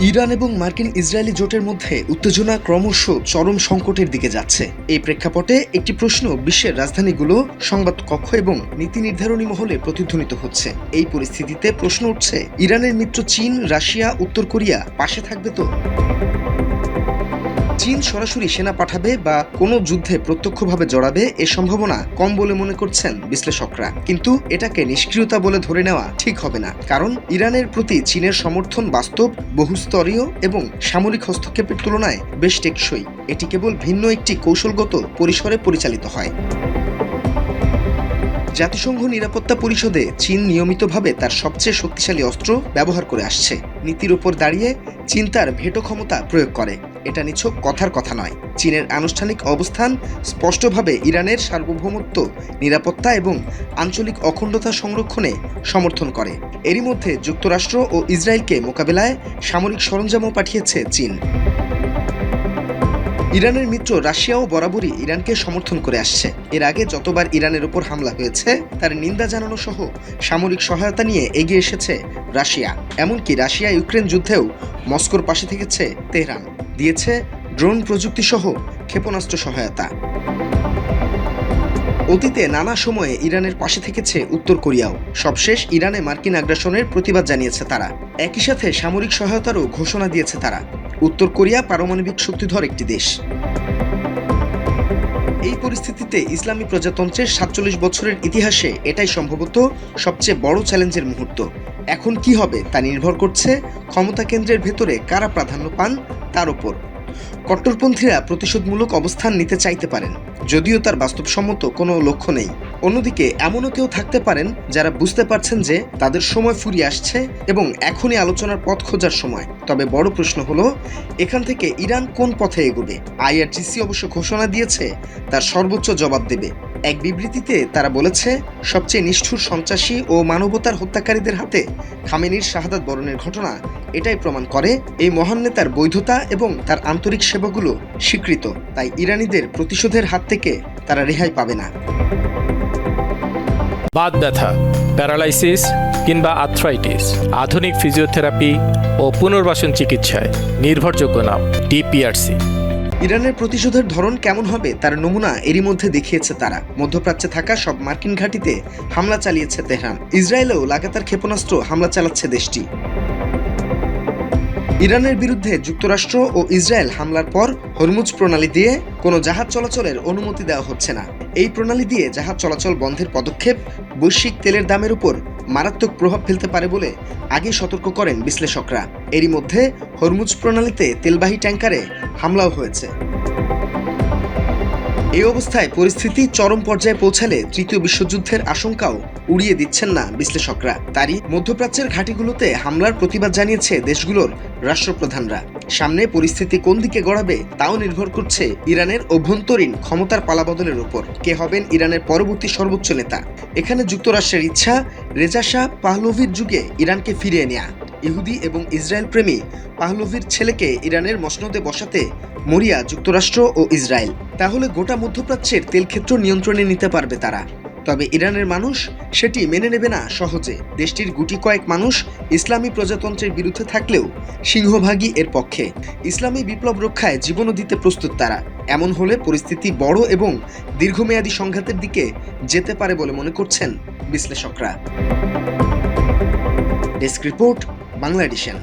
Iran এবং মার্কিন Israeli জোটের মধ্যে উত্তেজনা ক্রমশ চরম সংকটের দিকে যাচ্ছে। এই প্রেক্ষাপটে একটি প্রশ্ন বিশ্বের রাজধানীগুলো, সংবাদ কক্ষ এবং নীতি নির্ধারণী মহলে প্রতিধ্বনিত হচ্ছে। এই পরিস্থিতিতে প্রশ্ন উঠছে, ইরানের মিত্র চীন, রাশিয়া, উত্তর কোরিয়া পাশে থাকবে তো? চীন সরাসরি সেনা পাঠাবে বা কোনো যুদ্ধে প্রত্যক্ষভাবে জড়াবে এ সম্ভাবনা কম বলে মনে করছেন বিশ্লেষকরা। কিন্তু এটাকে নিষ্ক্রিয়তা বলে ধরে নেওয়া ঠিক হবে না, কারণ ইরানের প্রতি চীনের সমর্থন বাস্তব, বহুস্তরীয় এবং সামরিক হস্তক্ষেপের তুলনায় বেশ টেকসই। এটি কেবল ভিন্ন একটি কৌশলগত পরিসরে পরিচালিত হয়। জাতিসংঘ নিরাপত্তা পরিষদে চীন নিয়মিতভাবে তার সবচেয়ে শক্তিশালী অস্ত্র ব্যবহার করে আসছে। নীতির উপর দাঁড়িয়ে চীন তার ভেটো ক্ষমতা প্রয়োগ করে। এটা নিছক কথার কথা নয়। চীনের আনুষ্ঠানিক অবস্থান স্পষ্টভাবে ইরানের সার্বভৌমত্ব, নিরাপত্তা এবং আঞ্চলিক অখণ্ডতা সংরক্ষণে সমর্থন করে। এরই মধ্যে যুক্তরাষ্ট্র ও ইসরায়েলকে মোকাবেলায় সামরিক সরঞ্জামও পাঠিয়েছে চীন। ইরানের মিত্র রাশিয়াও বরাবরই ইরানকে সমর্থন করে আসছে। এর আগে যতবার ইরানের উপর হামলা হয়েছে তার নিন্দা জানানো সহ সামরিক সহায়তা নিয়ে এগিয়ে এসেছে রাশিয়া। এমনকি রাশিয়া ইউক্রেন যুদ্ধেও মস্কোর পাশে থেকেছে তেহরান, দিয়েছে ড্রোন প্রযুক্তি সহ ক্ষেপণাস্ত্র সহায়তা। অতীতে নানা সময়ে ইরানের পাশে থেকেছে উত্তর কোরিয়াও। সবশেষ ইরানে মার্কিন আগ্রাসনের প্রতিবাদ জানিয়েছে তারা। একই সাথে সামরিক সহায়তারও ঘোষণা দিয়েছে তারা। উত্তর কোরিয়া পারমাণবিক শক্তিধর একটি দেশ। এই পরিস্থিতিতে ইসলামী প্রজাতন্ত্রের ৪৭ বছরের ইতিহাসে এটাই সম্ভবত সবচেয়ে বড় চ্যালেঞ্জের মুহূর্ত। এখন কি হবে তা নির্ভর করছে ক্ষমতা কেন্দ্রের ভেতরে কারা প্রাধান্য পান তার উপর। কট্টরপন্থীরা প্রতিশোধমূলক অবস্থান নিতে চাইতে পারেন, যদিও তার বাস্তবসম্মত কোনো লক্ষ্য নেই। অন্যদিকে এমনও কেউ থাকতে পারেন যারা বুঝতে পারছেন যে তাদের সময় ফুরিয়ে আসছে এবং এখনই আলোচনার পথ খোঁজার সময়। তবে বড় প্রশ্ন হলো, এখান থেকে ইরান কোন পথে এগোবে? IRGC অবশ্য ঘোষণা দিয়েছে তার সর্বোচ্চ জবাব দেবে। এক বিবৃতিতে তারা বলেছে, সবচেয়ে নিষ্ঠুর, সন্ত্রাসী ও মানবতার হত্যাকারীদের হাতে খামেনির শাহাদাত বরণের ঘটনা এটাই প্রমাণ করে এই মহান নেতার বৈধতা এবং তার আন্তরিক সেবাগুলো স্বীকৃত। তাই ইরানিদের প্রতিশোধের হাত থেকে তারা রেহাই পাবে না। বাত ব্যথা, প্যারালাইসিস কিংবা আর্থ্রাইটিস, আধুনিক ফিজিওথেরাপি ও পুনর্বাসন চিকিৎসায় নির্ভরযোগ্য নাম DPRC। ইরানের প্রতিশোধের ধরন কেমন হবে তার নমুনা এরই মধ্যে দেখিয়েছে তারা। মধ্যপ্রাচ্যে থাকা সব মার্কিন ঘাঁটিতে হামলা চালিয়েছে তেহরান। ইসরায়েলেও লাগাতার ক্ষেপণাস্ত্র হামলা চালাচ্ছে দেশটি। ইরানের বিরুদ্ধে যুক্তরাষ্ট্র ও ইসরায়েল হামলার পর হরমুজ প্রণালী দিয়ে কোনো জাহাজ চলাচলের অনুমতি দেওয়া হচ্ছে না। এই প্রণালী দিয়ে জাহাজ চলাচল বন্ধের পদক্ষেপ বৈশ্বিক তেলের দামের উপর মারাত্মক প্রভাব ফেলতে পারে বলে আগে সতর্ক করেন বিশ্লেষকরা। এরই মধ্যে হরমুজ প্রণালীতে তেলবাহী ট্যাঙ্কারে হামলাও হয়েছে। এই অবস্থায় পরিস্থিতি চরম পর্যায়ে পৌঁছালে তৃতীয় বিশ্বযুদ্ধের আশঙ্কাও উড়িয়ে দিচ্ছেন না বিশ্লেষকরা। তারই মধ্যপ্রাচ্যের ঘাঁটিগুলোতে হামলার প্রতিবাদ জানিয়েছে দেশগুলোর রাষ্ট্রপ্রধানরা। সামনে পরিস্থিতি কোন দিকে গড়াবে তাও নির্ভর করছে ইরানের অভ্যন্তরীণ ক্ষমতার পালাবদলের উপর। কে হবেন ইরানের পরবর্তী সর্বোচ্চ নেতা? এখানে যুক্তরাষ্ট্রের ইচ্ছা রেজা শাহ পাহলভির যুগে ইরানকে ফিরিয়ে নেয়া। ইহুদি এবং ইসরায়েল প্রেমী পাহলভির ছেলেকে ইরানের মসনদে বসাতে মরিয়া যুক্তরাষ্ট্র ও ইসরায়েল। তাহলে গোটা মধ্যপ্রাচ্যের তেলক্ষেত্র নিয়ন্ত্রণে নিতে পারবে তারা। তবে ইরানের মানুষ সেটি মেনে নেবে না সহজে। দেশটির গুটি কয়েক মানুষ ইসলামী প্রজাতন্ত্রের বিরুদ্ধে থাকলেও সিংহভাগই এর পক্ষে। ইসলামী বিপ্লব রক্ষায় জীবনও দিতে প্রস্তুত তারা। এমন হলে পরিস্থিতি বড় এবং দীর্ঘমেয়াদী সংঘাতের দিকে যেতে পারে বলে মনে করছেন বিশ্লেষকরা। Desk report, Bangla addition.